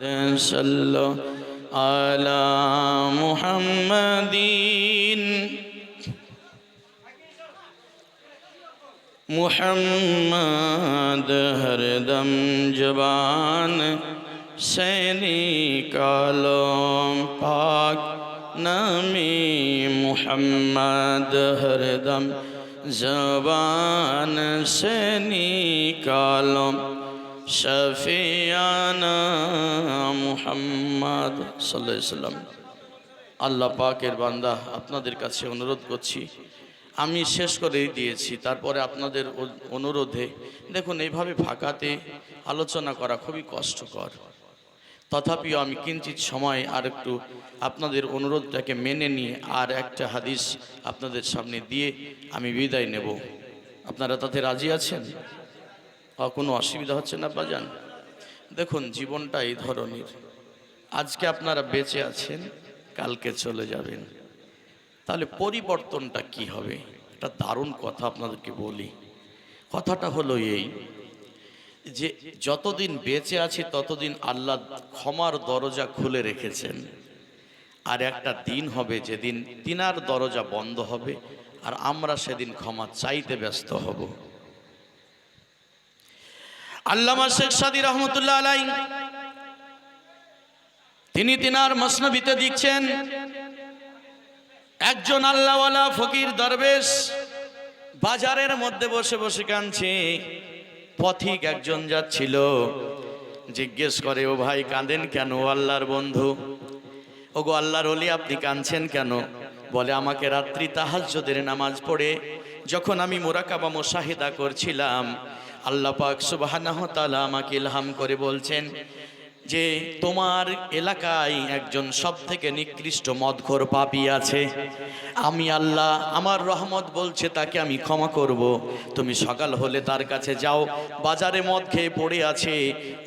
صلوا على محمد محمد हर दम जबान से निकालो पाक नामी मुहम्मद हर दम जबान से निकालो शफियाना মুহাম্মদ সাল্লাল্লাহু আলাইহি সাল্লাম। আল্লাহ পাকের বান্দা, আপনাদের কাছে অনুরোধ করছি, আমি শেষ করে দিয়েছি, তারপরে আপনাদের অনুরোধে দেখুন, এইভাবে ফাঁকাতে আলোচনা করা খুবই কষ্টকর। তথাপিও আমি কিঞ্চিত সময় আর একটু আপনাদের অনুরোধটাকে মেনে নিয়ে আর একটা হাদিস আপনাদের সামনে দিয়ে আমি বিদায় নেব। আপনারা তাতে রাজি আছেন? কোনো অসুবিধা হচ্ছে না বাজান? দেখুন, জীবনটা এই ধরনের, আজকে আপনারা বেঁচে আছেন, কালকে চলে যাবেন, তাহলে পরিবর্তনটা কি হবে? একটা দারুণ কথা আপনাদেরকে বলি। কথাটা হলো এই যে যতদিন বেঁচে আছি ততদিন আল্লাহ ক্ষমার দরজা খুলে রেখেছেন, আর একটা দিন হবে যেদিন তিনার দরজা বন্ধ হবে, আর আমরা সেদিন ক্ষমা চাইতে ব্যস্ত হব। আল্লামা শেখ সাদী রহমতুল্লাহ আলাইহি তিনি তিনার মসনবিতে লিখছেন, একজন আল্লাহওয়ালা ফকির দরবেশ বাজারের মধ্যে বসে বসে কাঁদছে। পথিক একজন যাচ্ছিল, জিজ্ঞেস করে, ও ভাই কাঁদেন কেন? ও আল্লাহর বন্ধু, ও গো আল্লাহর ওলি, আপনি কাঁদছেন কেন? বলে, আমাকে রাত্রি তাহাজ্জুদের নামাজ পড়ে যখন আমি মুরাকাবা মুশাহিদা করছিলাম, আল্লাহ পাক সুবহানাহু ওয়া তাআলা আমাকে ইলহাম করে বলছেন যে তোমার এলাকায় একজন সবথেকে নিকৃষ্ট মদখোর পাপী আছে, আমি আল্লাহ আমার রহমত বলছে তাকে আমি ক্ষমা করব। তুমি সকাল হলে তার কাছে যাও, বাজারে মদ খেয়ে পড়ে আছে,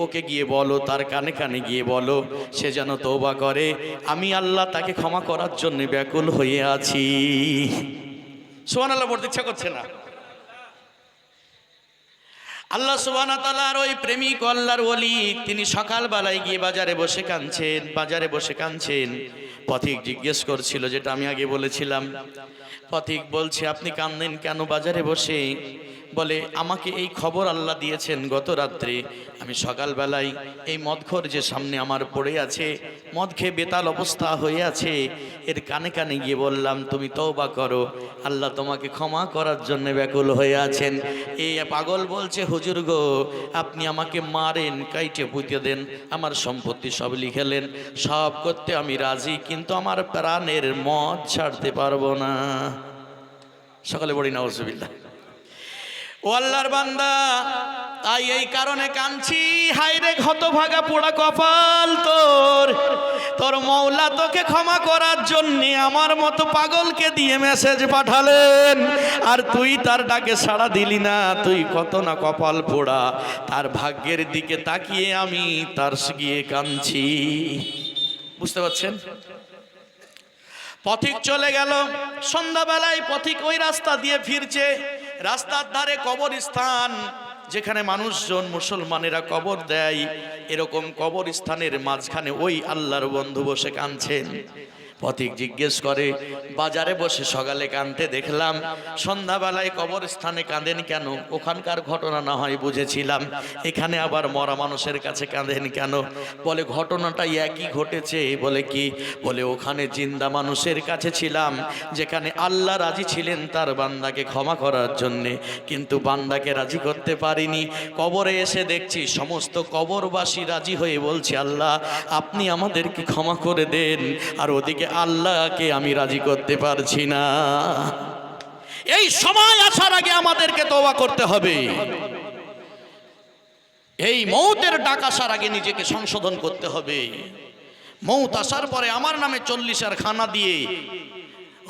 ওকে গিয়ে বলো, তার কানে কানে গিয়ে বলো, সে যেন তওবা করে, আমি আল্লাহ তাকে ক্ষমা করার জন্য ব্যাকুল হয়ে আছি। সুবহানাল্লাহ বলতে ইচ্ছা করছে না? আল্লাহ সুবহানাহু ওয়া তাআলার ওই প্রেমিক আল্লাহর ওলি, তিনি সকালবেলায় গিয়ে বাজারে বসে কাঁদছেন। পথিক জিজ্ঞেস করছিল, যেটা আমি আগে বলেছিলাম, পথিক বলছে, আপনি কাঁদেন কেন বাজারে বসে? বলে, আমাকে এই খবর আল্লাহ দিয়েছেন গত রাত্রে, আমি সকালবেলায় এই মদখোর যে সামনে আমার পড়ে আছে, মদ খেয়ে বেতাল অবস্থা হয়ে আছে, এর কানে কানে গিয়ে বললাম, তুমি তওবা করো, আল্লাহ তোমাকে ক্ষমা করার জন্য ব্যাকুল হয়ে আছেন। এই পাগল বলছে, হুজুর গো, আপনি আমাকে মারেন, কাইটে পুঁতে দেন, আমার সম্পত্তি সব লিখেলেন, সব করতে আমি রাজি, কিন্তু আমার প্রাণের মদ ছাড়তে পারবো না। সকালে বলি নাউজুবিল্লাহ। ও আল্লাহর বান্দা, তাই এই কারণে কাঁদছি, হায়রে হতভাগা পোড়া কপাল তোর মওলা তোকে ক্ষমা করার জন্য আমার মতো পাগলকে দিয়ে মেসেজ পাঠালেন, আর তুই তার ডাকে সাড়া দিলি না। তুই কত না কপাল পোড়া, তার ভাগ্যের দিকে তাকিয়ে আমি তার গিয়ে কাঁদছি। বুঝতে পারছেন? পথিক চলে গেল। সন্ধ্যাবেলায় পথিক ওই রাস্তা দিয়ে ফিরছে, রাস্তার ধারে কবরস্থান, যেখানে মানুষজন মুসলমানেরা কবর দেয়, এরকম কবরস্থানের মাঝখানে ওই আল্লাহর বন্ধু বসে কাঁদছেন। পথিক জিজ্ঞেস করে, বাজারে বসে সকালে কাঁদতে দেখলাম, সন্ধ্যাবেলায় কবরস্থানে কাঁদেন কেন? ওখানকার ঘটনা না হয় বুঝেছিলাম, এখানে আবার মরা মানুষের কাছে কাঁদেন কেন? বলে, ঘটনাটা একই ঘটেছে। বলে কি? বলে, ওখানে জিন্দা মানুষের কাছে ছিলাম, যেখানে আল্লাহ রাজি ছিলেন তার বান্দাকে ক্ষমা করার জন্যে, কিন্তু বান্দাকে রাজি করতে পারিনি। কবরে এসে দেখছি সমস্ত কবরবাসী রাজি হয়ে বলছে, আল্লাহ আপনি আমাদেরকে ক্ষমা করে দেন, আর ওদিকে আল্লাহকে আমি রাজি করতে পারছি না। এই সময় আসার আগে আমাদেরকে তওবা করতে হবে। এই মৌতের ডাক আসার আগে নিজেকে সংশোধন করতে হবে। মৌত আসার পরে আমার নামে 40 খানা দিয়ে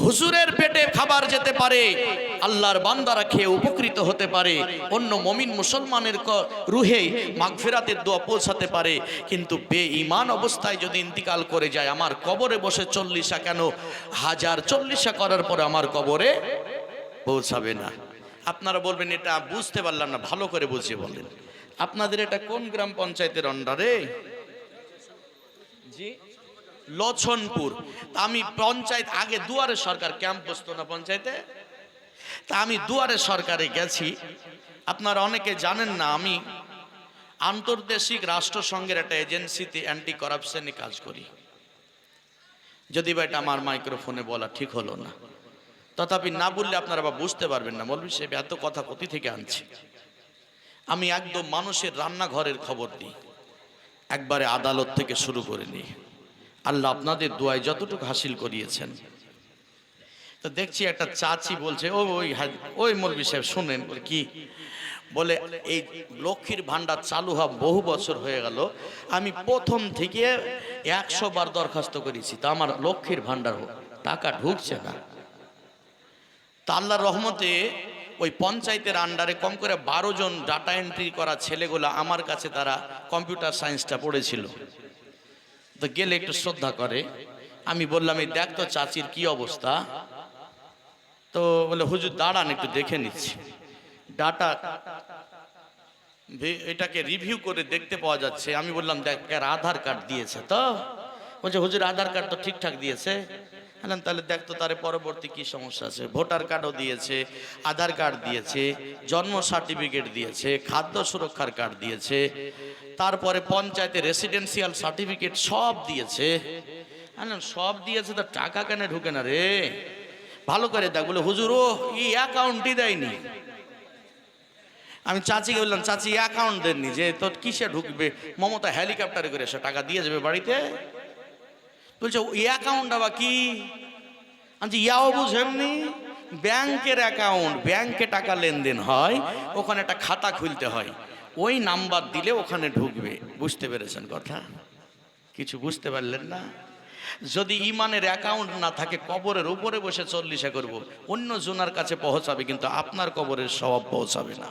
হুজুরের পেটে খাবার যেতে পারে, আল্লাহর বান্দারা খেয়ে উপকৃত হতে পারে, অন্য মুমিন মুসলমানের রুহে মাগফিরাতের দোয়া পৌঁছাতে পারে, কিন্তু বেঈমান অবস্থায় যদি ইন্তিকাল করে যায়, আমার কবরে বসে 40 কেন 1040 করার পরে আমার কবরে পৌঁছাবে না। আপনারা বলবেন, এটা বুঝতে পারলাম না, ভালো করে বুঝিয়ে বলেন। আপনাদের এটা কোন গ্রাম পঞ্চায়েতের আন্ডারে? জি লছনপুর। তা আমি পঞ্চায়েত, আগে দুয়ারে সরকার ক্যাম্প বসতো না পঞ্চায়েতে, তা আমি দুয়ারে সরকারে গেছি। আপনারা অনেকে জানেন না, আমি আন্তর্দেশিক রাষ্ট্রসংঘের একটা এজেন্সিতে অ্যান্টি করাপশনে কাজ করি। যদি বা এটা আমার মাইক্রোফোনে বলা ঠিক হলো না, তথাপি না বললে আপনারা বা বুঝতে পারবেন না মৌলভী সাহেব এত কথা কোথা থেকে আনছি। আমি একদম মানুষের রান্নাঘরের খবর দিই, একবারে আদালত থেকে শুরু করে নিই। আল্লাহ আপনাদের দোয়ায় যতটুকু হাসিল করিয়েছেন। তো দেখছি একটা চাচি বলছে, ওই মৌলভী সাহেব শুনেন। বলে কি? বলে এই লক্ষ্মীর ভান্ডার চালু হওয়া বহু বছর হয়ে গেল, আমি প্রথম থেকে 100 বার দরখাস্ত করেছি, তা আমার লক্ষ্মীর ভান্ডার টাকা ঢুকছে না। তা আল্লাহর রহমতে ওই পঞ্চায়েতের আন্ডারে কম করে 12 জন ডাটা এন্ট্রি করা ছেলেগুলো আমার কাছে, তারা কম্পিউটার সায়েন্সটা পড়েছিল। তো গেলে একটু শ্রদ্ধা করে। আমি বললাম, এই দেখ তো চাচির কি অবস্থা। তো বলে, হুজুর দাঁড়ান একটু দেখে নিচ্ছি। ডাটা এটাকে রিভিউ করে দেখতে পাওয়া যাচ্ছে। আমি বললাম, দেখ আধার কার্ড দিয়েছে তো? বলছে, হুজুর আধার কার্ড তো ঠিকঠাক দিয়েছে। বললাম, তাহলে দেখ তো তার পরবর্তী কি সমস্যা আছে। ভোটার কার্ডও দিয়েছে, আধার কার্ড দিয়েছে, জন্ম সার্টিফিকেট দিয়েছে, খাদ্য সুরক্ষার কার্ড দিয়েছে, তারপরে পঞ্চায়েতে রেসিডেন্সিয়াল সার্টিফিকেট সব দিয়েছে। সব দিয়েছে, তো টাকা কেন ঢুকে না রে? ভালো করে দেখ। বলে, হুজুর ও এই অ্যাকাউন্টই দেয়নি। আমি চাচিকে বললাম, চাচি অ্যাকাউন্ট দেননি যে তোর কিসে ঢুকবে? মমতা হেলিকপ্টারে করে এসে টাকা দিয়ে যাবে বাড়িতে। বলছে, ওই অ্যাকাউন্ট আবার কি? আমি ইয়াও বুঝেননি, ব্যাংকের অ্যাকাউন্ট, ব্যাংকে টাকা লেনদেন হয়, ওখানে একটা খাতা খুলতে হয়, ওই নাম্বার দিলে ওখানে ঢুকবে। বুঝতে পেরেছেন কথা? কিছু বুঝতে পারলেন না? যদি ইমানের অ্যাকাউন্ট না থাকে, কবরের উপরে বসে 40 করব, অন্য জনের কাছে পৌঁছাবে, কিন্তু আপনার কবরের স্বভাব পৌঁছাবে না।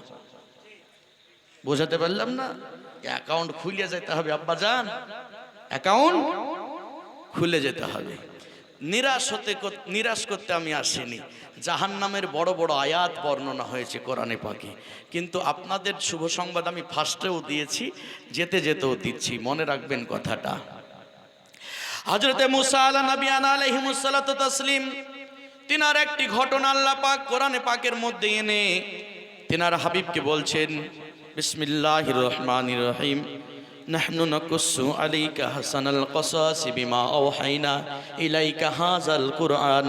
বোঝাতে পারলাম না? অ্যাকাউন্ট খুলে যেতে হবে আব্বা জান, অ্যাকাউন্ট খুলে যেতে হবে। নিরাশ করতে আমি আসিনি। জাহান্নামের বড় বড় আয়াত বর্ণনা হয়েছে কোরআনে পাকে, কিন্তু আপনাদের শুভ সংবাদ আমি ফার্স্টেও দিয়েছি, যেতে যেতেও দিচ্ছি, মনে রাখবেন কথাটা। হযরতে মুসা আলাইহিস সালাতু তাসলিম, তিনার একটি ঘটনা আল্লাহ পাক কোরআনে পাকের মধ্যে এনে তিনার হাবিবকে বলছেন, বিসমিল্লাহির রহমানির রহিম, নাহনু নাকুসু আলাইকা হাসানাল কসাসি বিমা আওহাইনা ইলাইকা হাযাল কুরআন।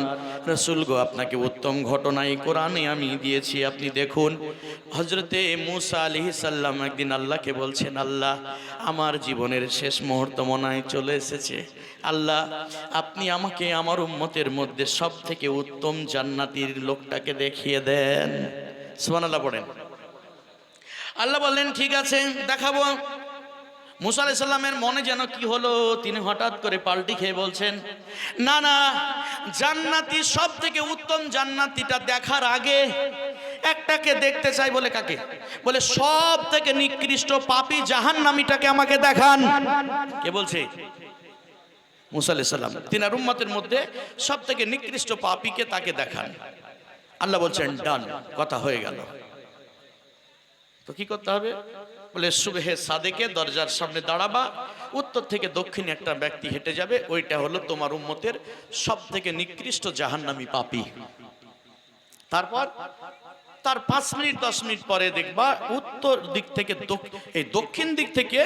রাসূল গো, আপনাকে উত্তম ঘটনা এই কোরআনে আমি দিয়েছি, আপনি দেখুন। হযরতে মূসা আলাইহিস সালাম একদিন আল্লাহকে বলছেন, আল্লাহ আমার জীবনের শেষ মুহূর্ত মনে হয় চলে এসেছে, আল্লাহ আপনি আমাকে আমার উম্মতের মধ্যে সবথেকে উত্তম জান্নাতীর লোকটাকে দেখিয়ে দেন। সুবহানাল্লাহ পড়েন। আল্লাহ বললেন, ঠিক আছে দেখাবো। মুসা আলাইহিস সালামের মনে যেন কি হলো, তিনি হঠাৎ করে পাল্টি খেয়ে বলছেন, না না, জান্নাতি সব থেকে উত্তম জান্নাতিটা দেখার আগে একটাকে দেখতে চাই। বলে কাকে? বলে সব থেকে নিকৃষ্ট পাপী জাহান্নামীটাকে আমাকে দেখান। কে বলছে? মুসা আলাইহিস সালাম। তিনার উম্মতের মধ্যে সব থেকে নিকৃষ্ট পাপীকে তাকে দেখান। আল্লাহ বলছেন, ডান, কথা হয়ে গেল। তো কি করতে হবে? বলে সুবহে সাদেকে দরজার সামনে দাঁড়াবা, উত্তর থেকে দক্ষিণে একটা ব্যক্তি হেঁটে যাবে, ওইটা হলো তোমার উম্মতের সব থেকে নিকৃষ্ট জাহান্নামী পাপী। তারপর তার 5 মিনিট 10 মিনিট পরে দেখবা উত্তর দিক থেকে এই দক্ষিণ দিক থেকে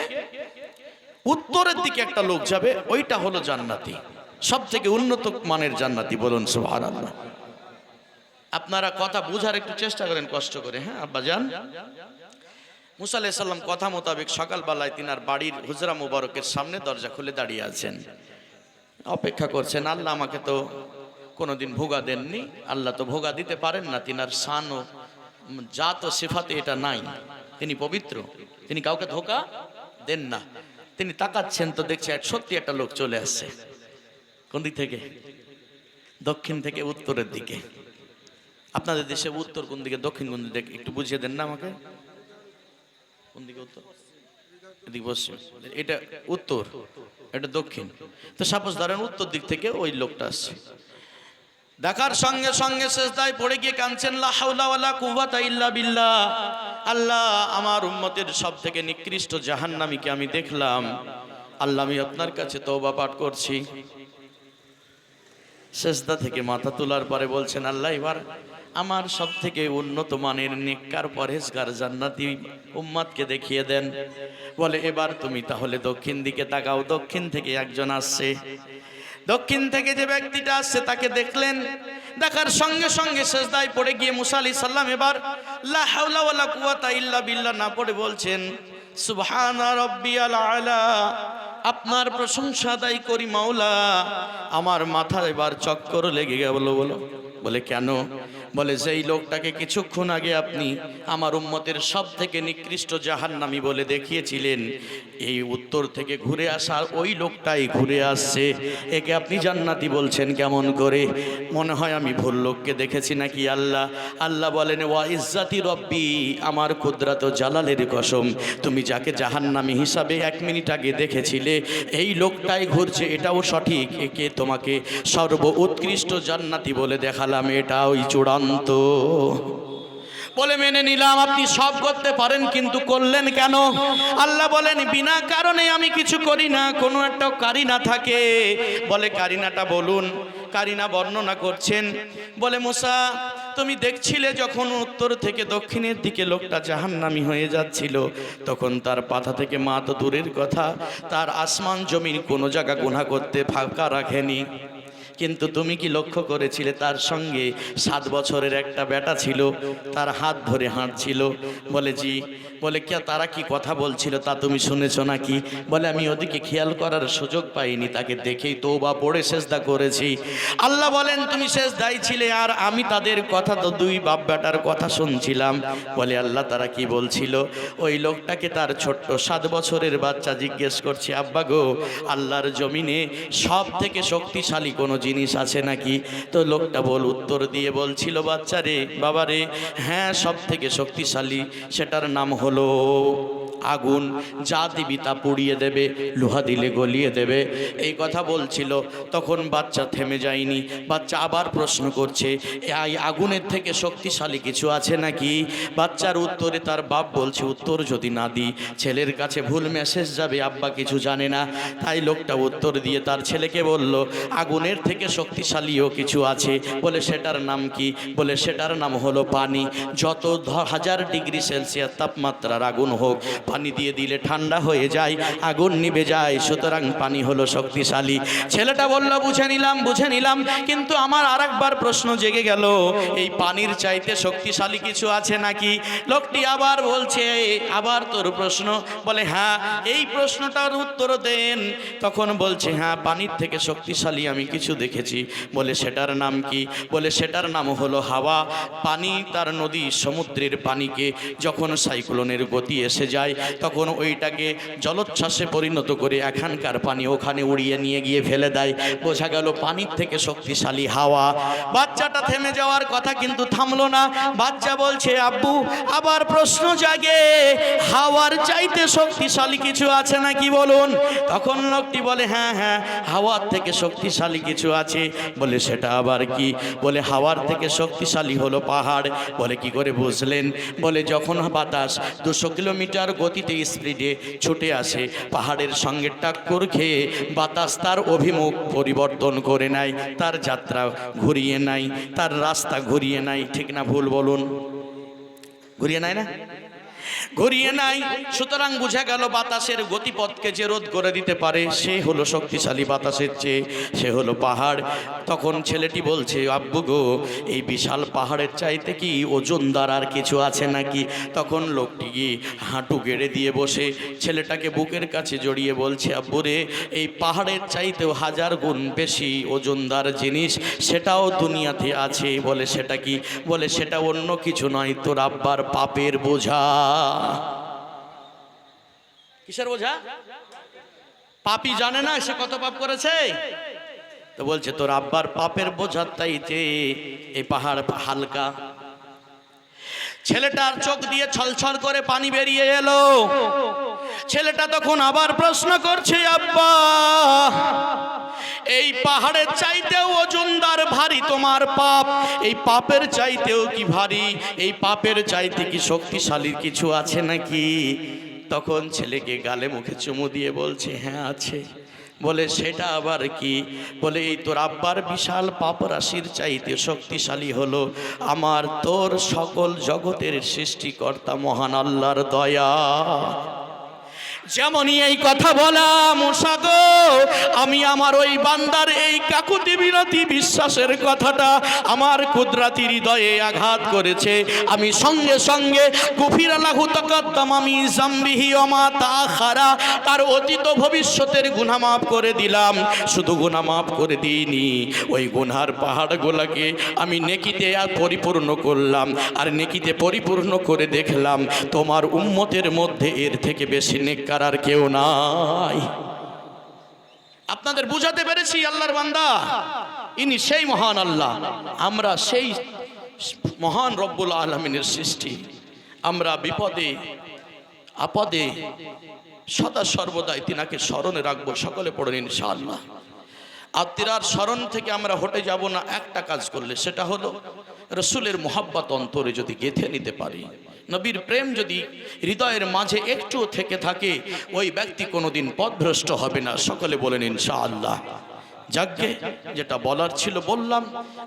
উত্তরের দিকে একটা লোক যাবে, ওইটা হলো জান্নাতি, সব থেকে উন্নত মানের জান্নাতি। বলুন সুবহানাল্লাহ। আপনারা কথা বুঝার একটু চেষ্টা করেন কষ্ট করে। হ্যাঁ আব্বাজান, মুসা আলাইহিস সালাম কথা মোতাবেক সকালবেলায় তিনার বাড়ির হুজরা মুবারকের সামনে দরজা খুলে দাঁড়িয়ে আছেন, অপেক্ষা করছেন। আল্লাহ আমাকে তো কোনোদিন ভোগা দেননি, আল্লাহ তো ভোগা দিতে পারেন না, তিনার শান ও জাত ও সিফাতে এটা নাই, তিনি পবিত্র, তিনি কাউকে ধোকা দেন না। তিনি তাকাচ্ছেন, তো দেখছে সত্যি একটা লোক চলে আসছে। কোন দিক থেকে? দক্ষিণ থেকে উত্তরের দিকে। আপনাদের দেশে উত্তর কোন দিকে, দক্ষিণ কোন দিকে একটু বুঝিয়ে দেন না আমাকে। কোন দিকে উত্তর? এদিকে পশ্চিম, এটা উত্তর, এটা দক্ষিণ। তো সাপোজ ধরেন উত্তর দিক থেকে ওই লোকটা আসছে, দেখার সঙ্গে সঙ্গে সিজদায় পড়ে গিয়ে কাঁদছেন, লা হাওলা ওয়ালা কুওয়াতা ইল্লা বিল্লাহ। আল্লাহ আমার উম্মতের সব থেকে নিকৃষ্ট জাহান্নামীকে আমি দেখলাম, আল্লাহ আমি আপনার কাছে তওবা পাঠ করছি। সেজদা থেকে মাথা তোলার পরে বলছেন, আল্লাহ এবার আমার সব থেকে উন্নত মানের নেককার পরহেজগার জান্নাতি উম্মতকে দেখিয়ে দেন। বলে এবার তুমি তাহলে দক্ষিণ দিকে তাকাও। দক্ষিণ থেকে একজন আসছে। দক্ষিণ থেকে যে ব্যক্তিটা আসছে তাকে দেখলেন। দেখার সঙ্গে সঙ্গে সেজদায় পড়ে গিয়ে মুসা আলাইহিস সালাম এবার লা হাওলা ওয়ালা কুওয়াতা ইল্লা বিল্লাহ না পড়ে বলছেন, সুবহানা রাব্বিয়াল আলা, আপনার প্রশংসা আদায় করি মাওলা। আমার মাথা এবার চক্কর লেগে গেল। বলে কেন? বলে যেই লোকটাকে কিছুক্ষণ আগে আপনি আমার উম্মতের সব থেকে নিকৃষ্ট জাহান্নামী বলে দেখিয়েছিলেন, এই উত্তর থেকে ঘুরে আসা ওই লোকটাই ঘুরে আসছে। একে আপনি জান্নাতি বলছেন কেমন করে? মনে হয় আমি ভুল লোককে দেখেছি নাকি আল্লাহ? আল্লাহ বলেন, ওয়া ইজ্জাতি রব্বি, আমার কুদরত জালালের কসম, তুমি যাকে জাহান্নামী হিসাবে 1 মিনিট আগে দেখেছিলে এই লোকটাই ঘুরছে, এটাও সঠিক। একে তোমাকে সর্ব উৎকৃষ্ট জান্নাতি বলে দেখালাম, এটাও চূড়ান্ত। বলে মেনে নিলাম আপনি সব করতে পারেন, কিন্তু করলেন কেন? আল্লাহ বলেন, বিনা কারণে আমি কিছু করি না, কোনো একটা কারিনা থাকে। বলে কারিনাটা বলুন। কারিনা বর্ণনা করছেন। বলে মুসা, তুমি দেখছিলে যখন উত্তর থেকে দক্ষিণের দিকে লোকটা জাহান্নামী হয়ে যাচ্ছিল, তখন তার পাথা থেকে মা তো দূরের কথা, তার আসমান জমিন কোনো জায়গা গুনাহ করতে ফাঁকা রাখেনি। কিন্তু তুমি কি লক্ষ্য করেছিলে তার সঙ্গে 7 বছরের একটা বেটা ছিল, তার হাত ধরে হাঁটছিল? বলে জি। বলে কে, তারা কি কথা বলছিল তা তুমি শুনেছো নাকি? বলে আমি ওদিকে খেয়াল করার সুযোগ পাইনি, তাকে দেখেই তওবা পড়ে সেজদা করেছি। আল্লাহ বলেন, তুমি সেজদায় ছিলে আর আমি তাদের কথা, তো 2 বাপ বেটার কথা শুনছিলাম। বলে আল্লাহ তারা কি বলছিল? ওই লোকটাকে তার ছোট্ট 7 বছরের বাচ্চা জিজ্ঞেস করছে, আব্বা গো, আল্লাহর জমিনে সব থেকে শক্তিশালী কোনো জিনিস আছে নাকি? তো লোকটা উত্তর দিয়ে বলছিল, বাচ্চা রে, বাবা রে, হ্যাঁ সব থেকে শক্তিশালী, সেটার নাম হলো আগুন। যা দিবি তা পুড়িয়ে দেবে, লোহা দিলে গলিয়ে দেবে। এই কথা বলছিল। তখন বাচ্চা থেমে যায়নি। বাচ্চা আবার প্রশ্ন করছে, এই আগুনের থেকে শক্তিশালী কিছু আছে নাকি? বাচ্চার উত্তরে তার বাপ বলছে, উত্তর যদি না দিই ছেলের কাছে ভুল মেসেজ যাবে, আব্বা কিছু জানে না। তাই লোকটা উত্তর দিয়ে তার ছেলেকে বলল, আগুনের থেকে শক্তিশালীও কিছু আছে। বলে সেটার নাম কি? বলে সেটার নাম হলো পানি। যত 1000 ডিগ্রি সেলসিয়াস তাপমাত্রার আগুন হোক, পানি দিয়ে দিলে ঠান্ডা হয়ে যায়, আগুন নিভে যায়। সুতরাং পানি হলো শক্তিশালী। ছেলেটা বলল, বুঝে নিলাম, কিন্তু আমার আরেকবার প্রশ্ন জেগে গেল, এই পানির চাইতে শক্তিশালী কিছু আছে নাকি? লোকটি আবার বলছে, আবার তোর প্রশ্ন? বলে হ্যাঁ, এই প্রশ্নটার উত্তর দেন। তখন বলছে, হ্যাঁ পানির থেকে শক্তিশালী আমি কিছু দেখেছি। বলে সেটার নাম কি? বলে সেটার নাম হলো হাওয়া। পানি, তার নদী সমুদ্রের পানিকে যখন সাইক্লোনের গতি এসে যায়, তখন ওইটাকে জলোচ্ছ্বাসে পরিণত করে এখানকার পানি ওখানে উড়িয়ে নিয়ে গিয়ে ফেলে দেয়। বোঝা গেল পানির থেকে শক্তিশালী হাওয়া। বাচ্চাটা থেমে যাওয়ার কথা, কিন্তু থামলো না। বাচ্চা বলছে, আব্বু আবার প্রশ্ন জাগে, হাওয়ার চাইতে শক্তিশালী কিছু আছে নাকি বলুন? তখন লোকটি বলে, হ্যাঁ হ্যাঁ, হাওয়ার থেকে শক্তিশালী কিছু আছে। বলে সেটা আবার কি? বলে হাওয়ার থেকে শক্তিশালী হলো পাহাড়। বলে কি করে বুঝলেন? বলে যখন বাতাস 200 কিলোমিটার গতিতে স্পিডে ছুটে আসে, পাহাড়ের সঙ্গে টাক্কর খেয়ে বাতাস তার অভিমুখ পরিবর্তন করে নেয়, তার যাত্রা ঘুরিয়ে নেয়, তার রাস্তা ঘুরিয়ে নেয়। ঠিক না ভুল বলুন? ঘুরিয়ে নেয় না? ঘুরিয়ে নাই। সুতরাং বুঝা গেল বাতাসের গতিপথকে যে রোধ করে দিতে পারে সে হলো শক্তিশালী বাতাসের চেয়ে, সে হলো পাহাড়। তখন ছেলেটি বলছে, আব্বু গো, এই বিশাল পাহাড়ের চাইতে কি ওজনদার আর কিছু আছে নাকি? তখন লোকটি গিয়ে হাঁটু গেড়ে দিয়ে বসে ছেলেটাকে বুকের কাছে জড়িয়ে বলছে, আব্বু রে, এই পাহাড়ের চাইতেও 1000 গুণ বেশি ওজনদার জিনিস সেটাও দুনিয়াতে আছে। বলে সেটা কি? বলে সেটা অন্য কিছু নয়, তোর আব্বার পাপের বোঝা। কিসের বোঝা? পাপী জানে না সে কত পাপ করেছে? তো বলছে তোর আব্বার পাপের বোঝার চাইতে এই পাহাড় হালকা। ছেলেটার চোখ দিয়ে ছলছল করে পানি বেরিয়ে এলো। ছেলেটা তখন আবার প্রশ্ন করছে, আব্বা এই পাহাড়ের চাইতেও ওজনদার ভারী তোমার পাপ, এই পাপের চাইতেও কি ভারী? এই পাপের চাইতে কি শক্তিশালী কিছু আছে নাকি? তখন ছেলেকে গালে মুখে চুমু দিয়ে বলছে, হ্যাঁ আছে। বলে সেটা আবার কি? বলে এই তোর আব্বার বিশাল পাপ রাশির চাইতে শক্তিশালী হলো আমার তোর সকল জগতের সৃষ্টিকর্তা মহান আল্লাহর দয়া। যেমনই এই কথা বলা, মুসা গো, আমি আমার ওই বান্দার এই কাকুতি বিনতি বিশ্বাসের কথাটা আমার কুদরাতি হৃদয়ে আঘাত করেছে। আমি সঙ্গে সঙ্গে গফির লাহু তাকাদ্দামামি জামবিহি ওয়া মা তাআখারা, তার অতীত ভবিষ্যতের গুনাহ মাফ করে দিলাম। শুধু গুনাহ মাফ করে দিইনি, ওই গুনার পাহাড়গুলোকে আমি নেকিতে আর পরিপূর্ণ করলাম। আর নেকিতে পরিপূর্ণ করে দেখলাম তোমার উম্মতের মধ্যে এর থেকে বেশি নেককার আর কেউ নাই। আপনাদের বুঝাতে পেরেছি আল্লাহর বান্দা, ইনি সেই মহান আল্লাহ, আমরা সেই মহান রব্বুল আলামিনের সৃষ্টি। আমরা বিপদে আপদে সদা সর্বদাই তিনাকে স্মরণে রাখবো। সকলে পড়েন ইনশাআল্লাহ। আর তিনার স্মরণ থেকে আমরা হটে যাব না একটা কাজ করলে, সেটা হলো রসুলের মোহাব্বত অন্তরে যদি গেঁথে নিতে পারি, নবীর প্রেম যদি হৃদয়ের মাঝে একটু থেকে থাকে, ওই ব্যক্তি কোনোদিন পথভ্রষ্ট হবে না। সকলে বলেন ইনশাআল্লাহ। যাজ্ঞে যেটা বলার ছিল বললাম।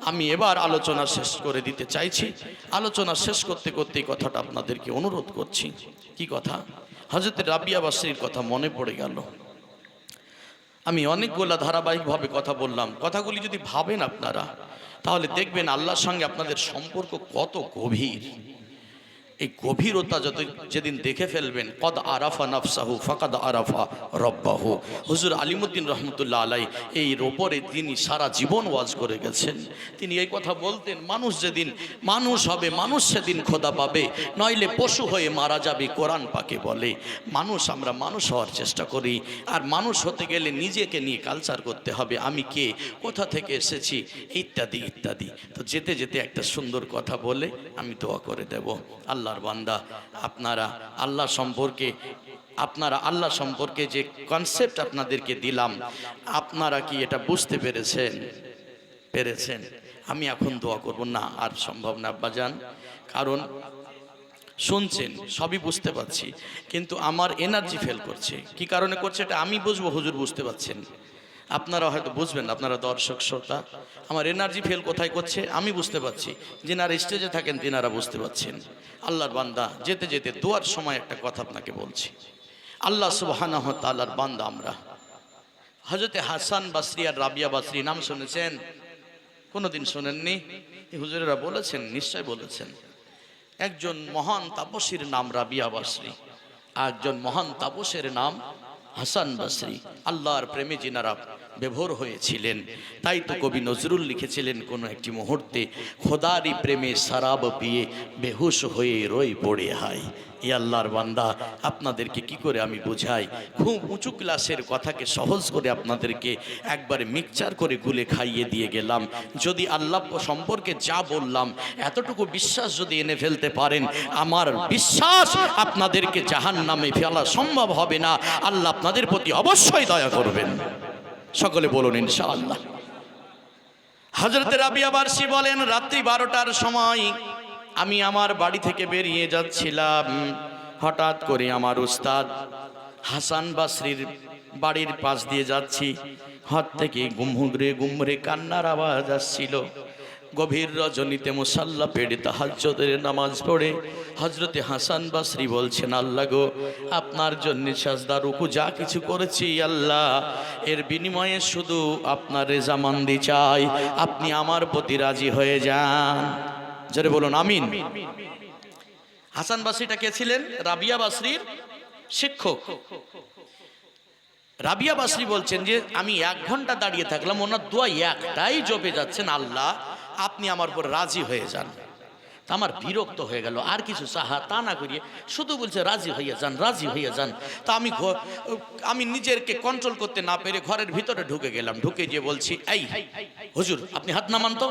আমি এবার আলোচনা শেষ করে দিতে চাইছি। আলোচনা শেষ করতে করতে এই কথাটা আপনাদেরকে অনুরোধ করছি। কি কথা? হযরত রাবিয়া বাসরীর কথা মনে পড়ে গেল। আমি অনেকগুলা ধারাবাহিকভাবে কথা বললাম। কথাগুলি যদি ভাবেন আপনারা, তাহলে দেখবেন আল্লাহর সঙ্গে আপনাদের সম্পর্ক কত গভীর। এই গভীরতা যেদিন দেখে ফেলবেন, কদ আরাফা নাফসাহু ফাকাদ আরাফা রব্বাহু। হুজুর আলিমুদ্দিন রহমতুল্লাহ আলাই এই ওপরে তিনি সারা জীবন ওয়াজ করে গেছেন। তিনি এই কথা বলতেন, মানুষ যেদিন মানুষ হবে, মানুষ সেদিন খোদা পাবে, নইলে পশু হয়ে মারা যাবে। কোরআন পাকে বলে মানুষ, আমরা মানুষ হওয়ার চেষ্টা করি। আর মানুষ হতে গেলে নিজেকে নিয়ে কালচার করতে হবে, আমি কে, কোথা থেকে এসেছি, ইত্যাদি ইত্যাদি। তো যেতে যেতে একটা সুন্দর কথা বলে আমি দোয়া করে দেব। আল্লাহর বান্দা, আপনারা আল্লাহ সম্পর্কে যে কনসেপ্ট আপনাদেরকে দিলাম, আপনারা কি এটা বুঝতে পেরেছেন? আমি এখন দোয়া করব না, আর সম্ভব না আব্বাজান, কারণ শুনছেন সবই বুঝতে পারছি, কিন্তু আমার এনার্জি ফেল করছে। কি কারণে করছে এটা আমি বুঝবো, হুজুর বুঝতে পারছেন, আপনারা হয়তো বুঝবেন, আপনারা দর্শক শ্রোতা। আমার এনার্জি ফেল কোথায় করছে আমি বুঝতে পারছি, যিনারা স্টেজে থাকেন তিনারা বুঝতে পারছেন। আল্লাহর বান্দা, যেতে যেতে দোয়ার সময় একটা কথা আপনাকে বলছি। আল্লাহ সুবহানাহু ওয়া তাআলার বান্দা আমরা। হযরতে হাসান বাসরী আর রাবিয়া বাসরী নাম শুনেছেন? কোনোদিন শোনেননি? হুজুরেরা বলেছেন, নিশ্চয় বলেছেন। একজন মহান তাপসীর নাম রাবিয়া বাসরী, আর একজন মহান তাপসের নাম হাসান বাসরী। আল্লাহর প্রেমে যিনারা বিভোর হয়েছিলেন, তাই তো কবি নজরুল লিখেছিলেন, কোনো একটি মুহূর্তে খোদারি প্রেমে সারাব পিয়ে বেহুশ হয়ে রই পড়ে হায়। এই আল্লাহর বান্দা, আপনাদেরকে কি করে আমি বুঝাই? খুব উঁচু ক্লাসের কথাকে সহজ করে আপনাদেরকে একবারে মিক্সচার করে গুলে খাইয়ে দিয়ে গেলাম। যদি আল্লাহ সম্পর্কে যা বললাম এতটুকু বিশ্বাস যদি এনে ফেলতে পারেন, আমার বিশ্বাস আপনাদেরকে জাহান্নামে ফেলা সম্ভব হবে না। আল্লাহ আপনাদের প্রতি অবশ্যই দয়া করবেন। সকলে বলুন ইনশাআল্লাহ। হযরত রাবিয়া বাসরী বলেন, রাত্রি 12টার সময় আমি আমার বাড়ি থেকে বেরিয়ে যাচ্ছিলাম। হঠাৎ করে আমার উস্তাদ হাসান বাসরীর বাড়ির পাশ দিয়ে যাচ্ছি। হাত থেকে গুমরে কান্নার আওয়াজ আসছিল। গভীর রজনীতে মুসাল্লা পেড়ে তাহাজ্জুদের নামাজ পড়ে হযরতে হাসান বাসরী বলছেন, আল্লাহ গো, আপনার জন্য সাজদা রুকু যা কিছু করেছি আল্লাহ, এর বিনিময়ে শুধু আপনার রেজামন্দি চাই, আপনি আমার প্রতি রাজি হয়ে যান। জোরে বলুন আমিন। হাসান বাসরীটা কে ছিলেন? রাবিয়া বাসরীর শিক্ষক। রাবিয়া বাসরী বলছেন যে আমি 1 ঘন্টা দাঁড়িয়ে থাকলাম, ওনার দোয়া একটাই জপে যাচ্ছেন, আল্লাহ আপনি আমার উপর রাজি হয়ে যান। আমার বিরক্ত হয়ে গেল, আর কিছু চাহা তা না করিয়ে শুধু বলছে রাজি হইয়া যান, রাজি হইয়া যান। তা আমি নিজেকে কন্ট্রোল করতে না পেরে ঘরের ভিতরে ঢুকে গেলাম। ঢুকে গিয়ে বলছি, এই হুজুর আপনি হাত নামান তো।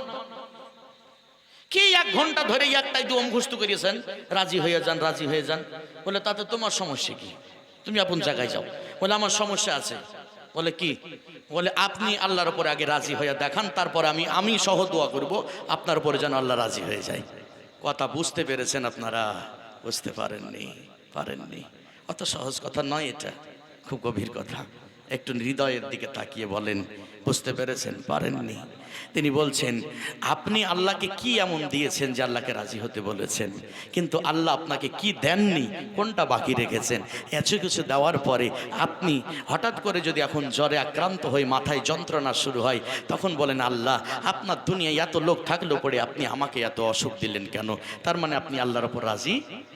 কি 1 ঘন্টা ধরে একটাই দোয়া মুখস্থ করিয়েছেন, রাজি হইয়া যান, রাজি হয়ে যান। বলে তাতে তোমার সমস্যা কি? তুমি আপন জায়গায় যাও। বলে আমার সমস্যা আছে। বলে কি? বলে আপনি আল্লাহর উপরে আগে রাজি হইয়া দেখান, তারপর আমি সহ দোয়া করব আপনার উপরে যেন আল্লাহ রাজি হয়ে যায়। কথা বুঝতে পেরেছেন আপনারা? বুঝতে পারেননি? অত সহজ কথা নয়, এটা খুব গভীর কথা। একটু হৃদয়ের দিকে তাকিয়ে বলেন, বুঝতে পেরেছেন? পারেননি? তিনি বলছেন আপনি আল্লাহকে কি এমন দিয়েছেন যে আল্লাহকে রাজি হতে বলেছেন, কিন্তু আল্লাহ আপনাকে কি দেননি, কোনটা বাকি রেখেছেন? এত কিছু দেওয়ার পরে আপনি হঠাৎ করে যদি এখন জ্বরে আক্রান্ত হয়ে মাথায় যন্ত্রণা শুরু হয়, তখন বলেন আল্লাহ আপনার দুনিয়ায় এত লোক থাকলেও পরে আপনি আমাকে এত অসুখ দিলেন কেন? তার মানে আপনি আল্লাহর ওপর রাজি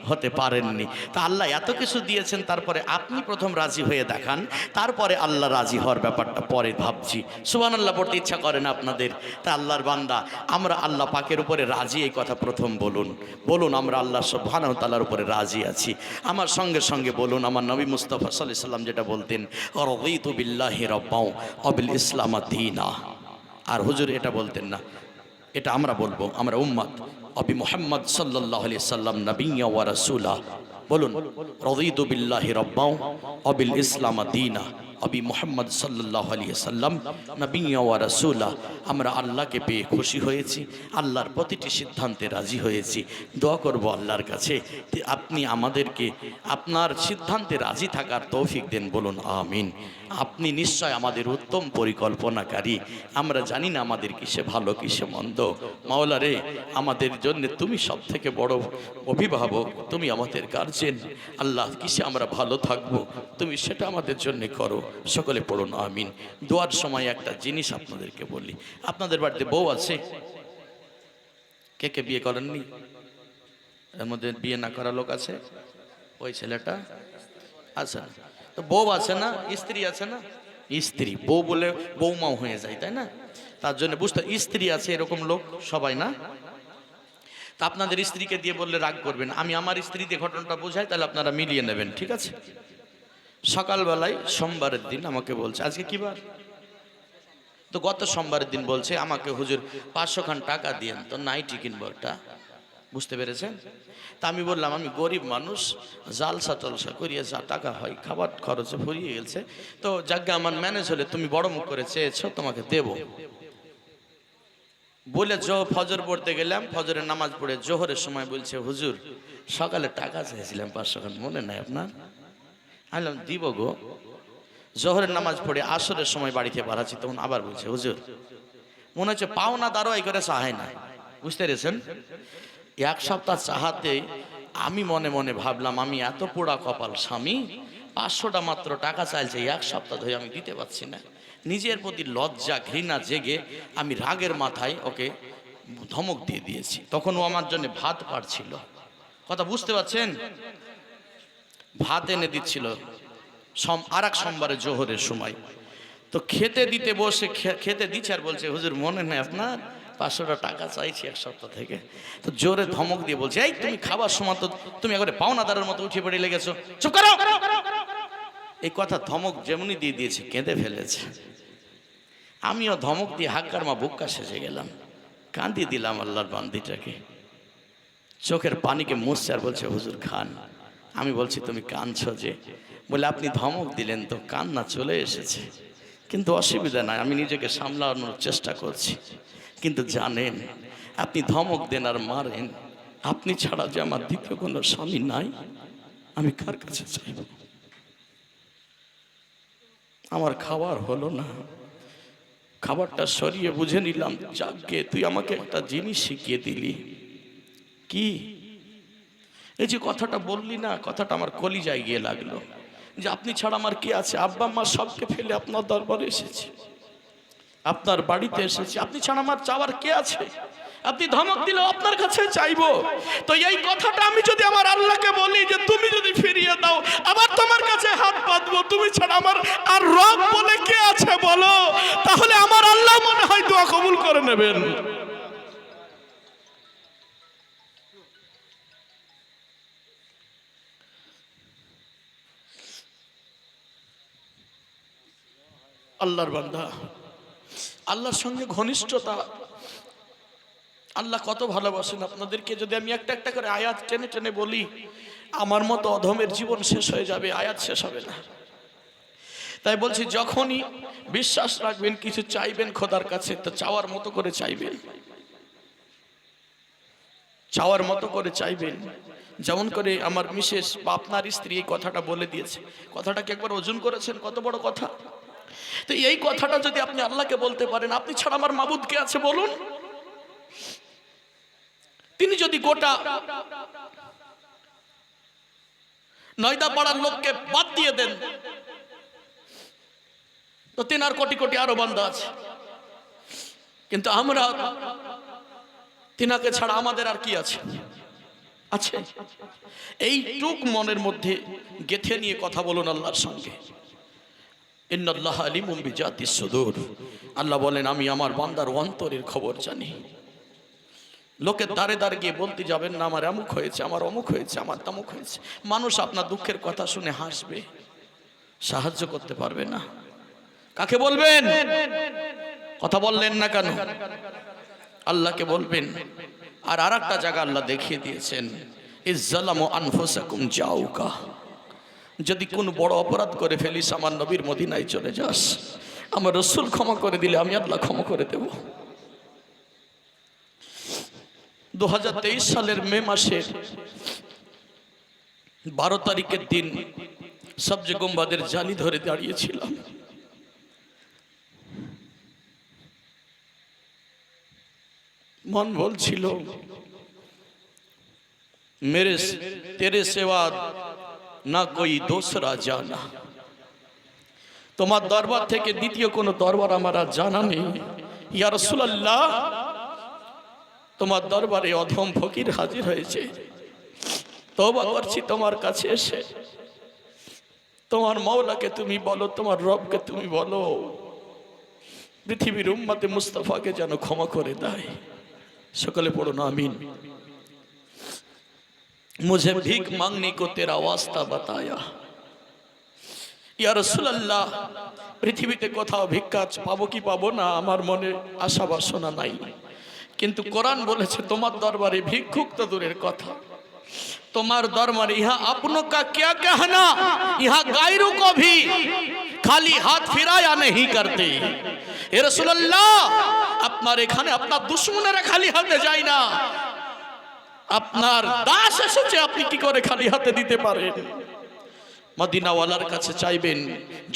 হতে পারেননি। তা আল্লাহ এত কিছু দিয়েছেন, তারপরে আপনি প্রথম রাজি হয়ে দেখান, তারপরে আল্লাহ রাজি হওয়ার ব্যাপারটা পরে ভাবছি। সুবহানাল্লাহ পড়তে ইচ্ছা করে না আপনাদের? তা আল্লাহর বান্দা, আমরা আল্লাহ পাকের উপরে রাজি, এই কথা প্রথম বলুন। বলুন আমরা আল্লাহ সুবহানাহু ওয়া তাআলার উপরে রাজি আছি। আমার সঙ্গে সঙ্গে বলুন আমার নবী মুস্তাফা সাল্লাল্লাহু আলাইহি সাল্লাম যেটা বলতেন, রাদিতু বিল্লাহি রাব্বাও ওয়া বিল ইসলাম দীনা। আর হুজুর এটা বলতেন না, এটা আমরা বলবো, আমরা উম্মত। অবি মুহাম্মদ সাল্লাল্লাহু আলাইহি সাল্লাম নাবিয়্যা ওয়া রাসূলা। বলুন রাদিতু বিল্লাহি রাব্বাও ওয়া বিল ইসলাম দীনা অবি মুহাম্মদ সাল্লাল্লাহু আলাইহি সাল্লাম নাবিয়্যা ওয়া রাসূলা। আমরা আল্লাহকে পেয়ে খুশি হয়েছি, আল্লাহর প্রতিটি সিদ্ধান্তে রাজি হয়েছি। দোয়া করব আল্লাহর কাছে আপনি আমাদেরকে আপনার সিদ্ধান্তে রাজি থাকার তৌফিক দেন। বলুন আমিন। আপনি নিশ্চয় আমাদের উত্তম পরিকল্পনাকারী। আমরা জানি না আমাদের কিসে ভালো কিসে মন্দ। মাওলা রে, আমাদের জন্য তুমি সব থেকে বড় অভিভাবক, তুমি আমাদের গার্জেন। আল্লাহ কিসে আমরা ভালো থাকবো তুমি সেটা আমাদের জন্য করো। সকলে পড়ুন আমিন। দোয়ার সময় একটা জিনিস আপনাদেরকে বলি, আপনাদের বাড়িতে বউ আছে? কে কে বিয়ে করেননি? এর মধ্যে বিয়ে না করা লোক আছে? ওই ছেলেটা আছে না? তো বউ আছে না, স্ত্রী আছে না? স্ত্রী বউ বলে বৌমাও হয়ে যায়, তাই না? তার জন্য বুঝতে, স্ত্রী আছে এরকম লোক সবাই না। তা আপনাদের স্ত্রীকে দিয়ে বললে রাগ করবেন, আমি আমার স্ত্রী দিয়ে ঘটনাটা বোঝাই, তাহলে আপনারা মিলিয়ে নেবেন, ঠিক আছে? সকালবেলায় সোমবারের দিন আমাকে বলছে, আজকে কি বার? তো গত সোমবারের দিন বলছে আমাকে হুজুর 500 খান টাকা দিয়েন তো নাইটি কিনবো একটা। বুঝতে পেরেছেন? তা আমি বললাম আমি গরিব মানুষ, জালসা টালসা করিয়ে যা টাকা হয় খাবার খরচে ফুরিয়ে গেছে, তো যাকে আমার ম্যানেজ হলে তুমি বড় মুখ করে চেয়েছো তোমাকে দেব বলে ফজর পড়তে গেলাম। ফজরের নামাজ পড়ে জোহরের সময় বলছে হুজুর সকালে টাকা চেয়েছিলাম 500 খান, মনে নাই আপনার? আমি বললাম দিব গো। জোহরের নামাজ পড়ে আসরের সময় বাড়িতে বাড়াচ্ছি, তখন আবার বলছে হুজুর মনে হচ্ছে পাওনা দারোয়াই করে চাহাই না। বুঝতে পেরেছেন? এক সপ্তাহ চাহাতে আমি মনে মনে ভাবলাম আমি এত পোড়া কপাল স্বামী, 500টা মাত্র টাকা চাইছে, এক সপ্তাহ ধরে আমি দিতে পারছি না। নিজের প্রতি লজ্জা ঘৃণা জেগে আমি রাগের মাথায় ওকে ধমক দিয়ে দিয়েছি। তখন ও আমার জন্য ভাত পাড়ছিল, কথা বুঝতে পারছেন? ভাত এনে দিচ্ছিল আর এক সোমবারে জোহরের সময়। তো খেতে দিতে বসে খেতে দিচ্ছে আর বলছে হুজুর মনে নেই আপনার 500টা টাকা চাইছি এক সপ্তাহ থেকে। তো জোরে ধমক দিয়ে বলছে এই তুমি খাবার সময় তো তুমি একবারে পাওনাদারের মতো উঠে পড়ে লেগেছো, চুপ করো। এই কথা ধমক যেমনি দিয়ে দিয়েছে কেঁদে ফেলেছে। আমিও ধমক দিয়ে হাক্কার মা বুক্কা সেজে গেলাম, কাঁদিয়ে দিলাম আল্লাহর বান্দিটাকে। চোখের পানিকে মুছছে আর বলছে হুজুর খান। আমি বলছি তুমি কাঁদছো যে? বলে আপনি ধমক দিলেন তো কান্না চলে এসেছে, কিন্তু অসুবিধা নাই, আমি নিজেকে সামলানোর চেষ্টা করছি। কিন্তু জানেন আপনি ধমক দেন আর মারেন, আপনি ছাড়া যে আমার দ্বিতীয় কোনো স্বামী নাই, আমি কার কাছে চাইব? আমার খাবার হলো না, খাবারটা সরিয়ে বুঝে নিলাম যাকে তুই আমাকে একটা জিনিস শিখিয়ে দিলি। কি? এই যে কথাটা বললি না, কথাটা আমার কলিজায় গিয়ে লাগলো যে আপনি ছাড়া আমার কি আছে? আব্বা মা সবকে ফেলে আপনার দরবারে এসেছি, আপনার বাড়িতে এসেছি, আপনি ছাড়া আমার চাওয়ার কে আছে? আপনি ধমক দিলেও আপনার কাছে চাইবো। তো এই কথাটা আমি যদি আমার আল্লাহকে বলি যে তুমি যদি ফিরিয়ে দাও আবার তোমার কাছে হাত পাতবো, তুমি ছাড়া আমার আর রব বলে কে আছে বলো, তাহলে আমার আল্লাহ মনে হয় দোয়া কবুল করে নেবেন। আল্লাহর বান্দা, আল্লাহর সঙ্গে ঘনিষ্ঠতা, আল্লাহ কত ভালোবাসেন আপনাদেরকে। যদি আমি একটা একটা করে আয়াত টেনে টেনে বলি আমার মতো অধমের জীবন শেষ হয়ে যাবে, আয়াত শেষ হবে না। তাই বলছি যখনই বিশ্বাস রাখবেন কিছু চাইবেন খোদার কাছে, তো চাওয়ার মতো করে চাইবেন, চাওয়ার মতো করে চাইবেন। যেমন করে আমার মিসেস বা আপনার স্ত্রী এই কথাটা বলে দিয়েছে, কথাটা কি একবার ওজন করেছেন? কত বড় কথা। তো এই কথাটা যদি আপনি আল্লাহকে বলতে পারেন, আপনি ছাড়া আমার মাবুদ কে আছে বলুন? তিনি যদি গোটা নয়দা পাড়ার লোককে বাদ দিয়ে দেন তো তিনার কোটি কোটি আরো বান্দা আছে, কিন্তু আমরা তিনাকে ছাড়া আমাদের আর কি আছে? আছে। এইটুক মনের মধ্যে গেথে নিয়ে কথা বলুন আল্লাহর সঙ্গে। ইন্নাল্লাহা আলিমুম বিজাতিস সুদূর। আল্লাহ বলেন আমি আমার বান্দার অন্তরের খবর জানি। লোকের দ্বারে দ্বারে গিয়ে বলতে যাবেন না আমার অমুক হয়েছে, আমার অমুক হয়েছে, আমার তমুক হয়েছে। মানুষ আপনার দুঃখের কথা শুনে হাসবে, সাহায্য করতে পারবে না। কাকে বলবেন? কথা বললেন না কেন? আল্লাহকে বলবেন। আর আরেকটা জায়গা আল্লাহ দেখিয়ে দিয়েছেন, ইজ্জালামু আনফুসাকুম জাউকা, যদি কোন বড় অপরাধ করে ফেলিস আমার নবীর মদিনায় চলে যাস, আমার রাসূল ক্ষমা করে দিলে আমি আল্লাহ ক্ষমা করে দেব। 2023 সালের মে মাসের 12 তারিখের দিন সবজে গুম্বাদের জালি ধরে দাঁড়িয়েছিলাম। মন বলছিল মেরে তেরে সেবা না কোই দোসরা জানা, তোমার দরবার থেকে দ্বিতীয় কোনো দরবার আমার আর জানা নেই। ইয়া রাসূলুল্লাহ, তোমার দরবারে অধম ফকির হাজির হয়েছে, তওবা করছি তোমার কাছে এসে। তোমার মাওলাকে তুমি বলো, তোমার রবকে তুমি বলো, পৃথিবীর উম্মতে মুস্তাফাকে যেন ক্ষমা করে দেয়। সকলে পড়ুন আমিন। मुझे भीख मांगने को तेरा वास्ता बताया। ইয়া রাসূলুল্লাহ, পৃথিবীতে কোথাও ভিক্ষা পাবো কি পাবো না আমার মনে আশা বাসনা নাই, কিন্তু কোরআন বলেছে তোমার দরবারে ভিক্ষুক তো দূরের কথা, তোমার দরবারে ইহা আপনো কা क्या कहना, ইহা গায়রু को भी খালি হাত ফিরায়া नहीं करते। এ রাসূলুল্লাহ, আপনার এখানে আপনার দুশমনেরা খালি হাতে যায় না, আপনার দাস এসেছে, আপনি কি করে খালি হাতে দিতে পারেন? মদিনাওয়ালার কাছে চাইবেন।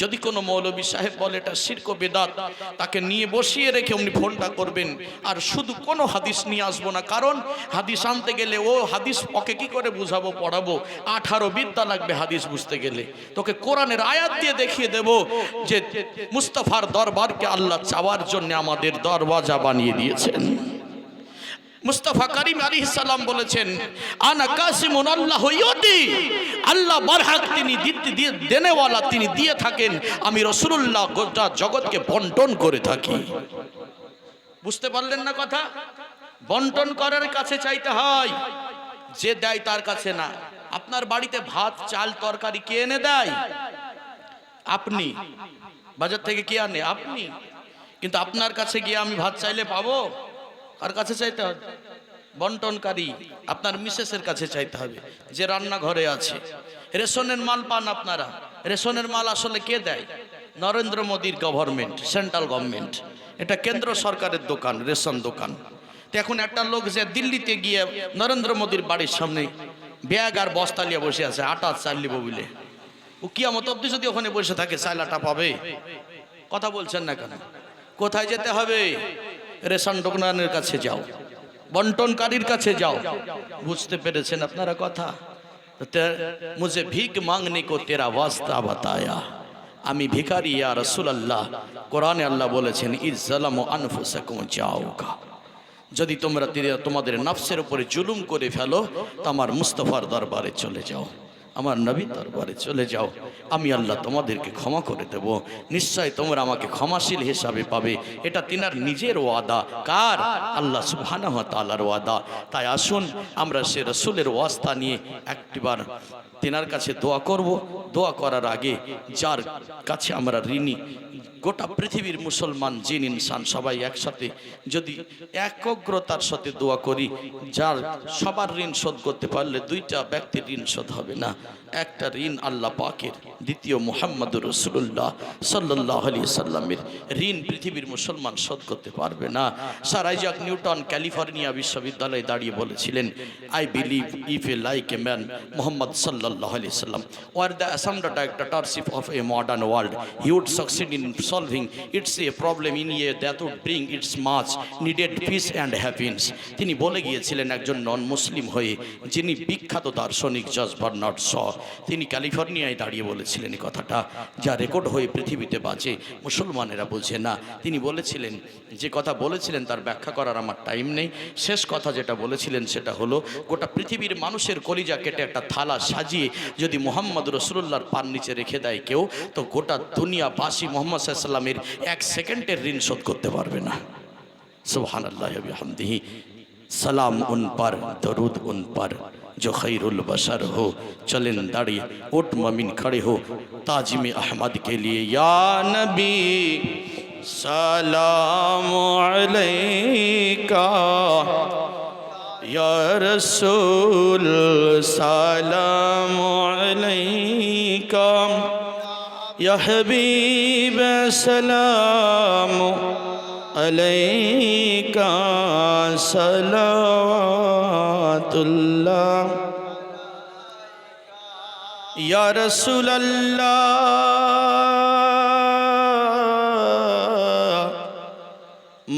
যদি কোনো মৌলবী সাহেব বলে এটা শিরক ও বিদআত, তাকে নিয়ে বসিয়ে রেখে উনি ফোনটা করবেন, আর শুধু কোনো হাদিস নিয়ে আসবো না, কারণ হাদিস আনতে গেলে ও হাদিস ওকে কি করে বুঝাবো পড়াবো, 18 বিদ্যা লাগবে হাদিস বুঝতে গেলে। তোকে কোরআনের আয়াত দিয়ে দেখিয়ে দেব যে মুস্তাফার দরবারকে আল্লাহ চাওয়ার জন্য আমাদের দরওয়াজা বানিয়ে দিয়েছেন। মুস্তাফা করিম আলাইহিস সালাম বলেছেন আনা কাসিমুন আল্লাহু ইউতি, আল্লাহ বারহাক তিনি দিয়ে দেনেওয়ালা, তিনি দিয়ে থাকেন, আমি রাসূলুল্লাহ গোটা জগৎকে বন্টন করে থাকি। বুঝতে পারলেন না কথা? বন্টন করার কাছে চাইতে হয়, যে দেয় তার কাছে না। আপনার বাড়িতে ভাত চাল তরকারি কে এনে দেয়? আপনি। বাজার থেকে কে আনে? আপনি। কিন্তু আপনার কাছে গিয়ে আমি ভাত চাইলে পাবো? কার কাছে চাইতে হবে? বন্টনকারী আপনার মিসেসের কাছে চাইতে হবে, যে রান্নাঘরে আছে। রেশনের মাল পান আপনারা, রেশনের মাল আসলে কে দেয়? নরেন্দ্র মোদীর গভর্নমেন্ট, সেন্ট্রাল গভর্নমেন্ট। এটা কেন্দ্র সরকারের দোকান, রেশন দোকান। তো এখন একটা লোক যে দিল্লিতে গিয়ে নরেন্দ্র মোদীর বাড়ির সামনে ব্যাগ আর বস্তা নিয়ে বসে আছে, আটা চাল নিব বলে, ও কিয়ামত অবধি যদি ওখানে বসে থাকে চাল আটা পাবে? কথা বলছেন না কেন? কোথায় যেতে হবে? রেশন দোকানের কাছে যাও, বন্টনকারীর কাছে যাও। বুঝতে পেরেছেন আপনারা কথা? মুঝে ভিক মাংনে কো তেরা ওয়াস্তা বাতায়া, আমি ভিখারি ইয়া রাসূলুল্লাহ। কোরআনে আল্লাহ বলেছেন ইজ্জালামু আনফুসাকুম জাউকা, যদি তোমরা তোমাদের নফসের উপরে জুলুম করে ফেলো তো আমার মুস্তাফার দরবারে চলে যাও, আমার নবীর দরবারে চলে যাও, আমি আল্লাহ তোমাদেরকে ক্ষমা করে দেব। নিশ্চয় তোমরা আমাকে ক্ষমাশীল হিসাবে পাবে। এটা তিনার নিজের ওয়াদা। কার? আল্লাহ সুবহানাহু ওয়া তাআলার ওয়াদা। তাই আসুন আমরা সে রাসূলের ওয়াস্তা নিয়ে একটিবার তিনার কাছে দোয়া করব। দোয়া করার আগে যার কাছে আমরা ঋণী, গোটা পৃথিবীর মুসলমান জিন ইনসান সবাই একসাথে যদি একগ্রতার সাথে দোয়া করি, যার সবার ঋণ শোধ করতে পারলে দুইটা ব্যক্তির ঋণ শোধ হবে না। একটা ঋণ আল্লাহ পাকের, দ্বিতীয় মুহাম্মদুর রাসূলুল্লাহ সাল্লাল্লাহু আলাইহি সাল্লামের ঋণ পৃথিবীর মুসলমান শোধ করতে পারবে না। স্যার আইজাক নিউটন ক্যালিফোর্নিয়া বিশ্ববিদ্যালয়ে দাঁড়িয়ে বলেছিলেন, I believe if A like a man Muhammad sallallahu alaihi wasallam were the assumed dictatorship of a modern world, he would succeed in solving its a problem in a that would bring its much needed peace and happiness. তিনি বলে গিয়েছিলেন একজন নন মুসলিম হয়ে, যিনি বিখ্যাত দার্শনিক George Bernard Shaw, তিনি ক্যালিফোর্নিয়ায় দাঁড়িয়ে বলেছিলেন এই কথাটা, যা রেকর্ড হয়ে পৃথিবীতে বাজে, মুসলমানেরা বোঝে না। তিনি বলেছিলেন, যে কথা বলেছিলেন তার ব্যাখ্যা করার আমার টাইম নেই, শেষ কথা যেটা বলেছিলেন সেটা হলো, গোটা পৃথিবীর মানুষের কলিজা কেটে একটা থালা সাজিয়ে যদি মোহাম্মদ রসুল্লাহর পার নিচে রেখে দেয় কেউ, তো গোটা দুনিয়াবাসী মোহাম্মদ সাল্লাল্লাহু আলাইহি ওয়াসাল্লামের এক সেকেন্ডের ঋণ শোধ করতে পারবে না। সুবহানাল্লাহি ওয়া বিহামদিহি, সালাম উন पर दरूद उन पर जो खैरुल बशर हो। चलें दाढ़ी उठ ममिन खड़े हो ताजिम अहमद के लिए, या नबी सलाम अलैका, या रसूल सलाम अलैका, या हबीब सलाम अलैका सलावतुल्लाह, या रसूल अल्लाह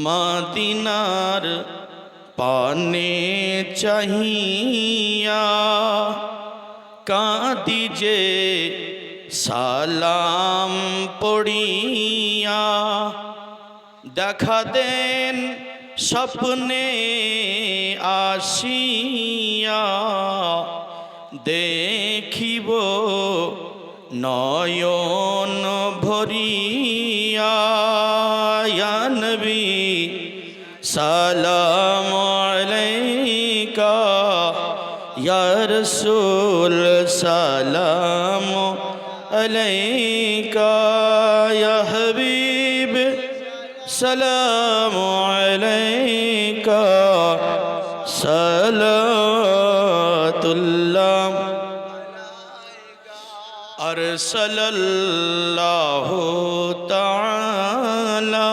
मदीनार पाने चाहिया कादी जे सालाम पड़िया, দেখা দেন স্বপ্নে আসিয়া, দেখিব নয়ন ভরিয়া, ইয়া নবী সালাম আলাইকা, ইয়া রাসূল সালাম আলাইকা, ইয়া হাবিব सलाम अलैका सलावतुल्लाह, अरसलल्लाहु तआला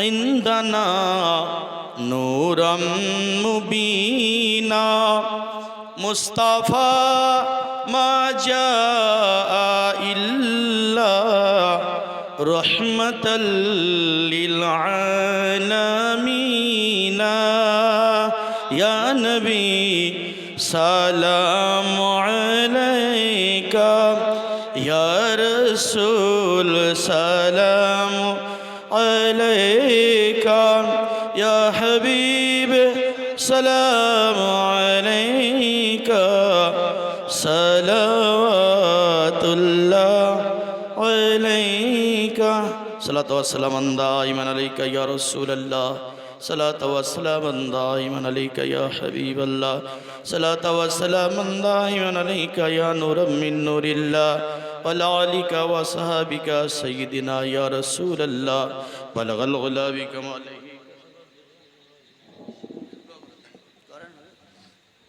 इंदना नूरम मुबीना, मुस्तफा मा जाआ इल्ला रहमतल लिल आलमीन, या नबी सलाम अलैका, या रसूल सलाम अलैका, या हबीब सलाम अलैका सलावतुल्लाह अलैका, सलातु वस्सलाम दाइमन अलैका या रसूल अल्लाह, सलातु वस्सलाम दाइमन अलैका या हबीब अल्लाह, सलातु वस्सलाम दाइमन अलैका या नूरम मिन नूरिल्लाह, वला आलिका व सहाबिका सय्यिदिना या रसूल अल्लाह, बलगल गुलाबी कमाल।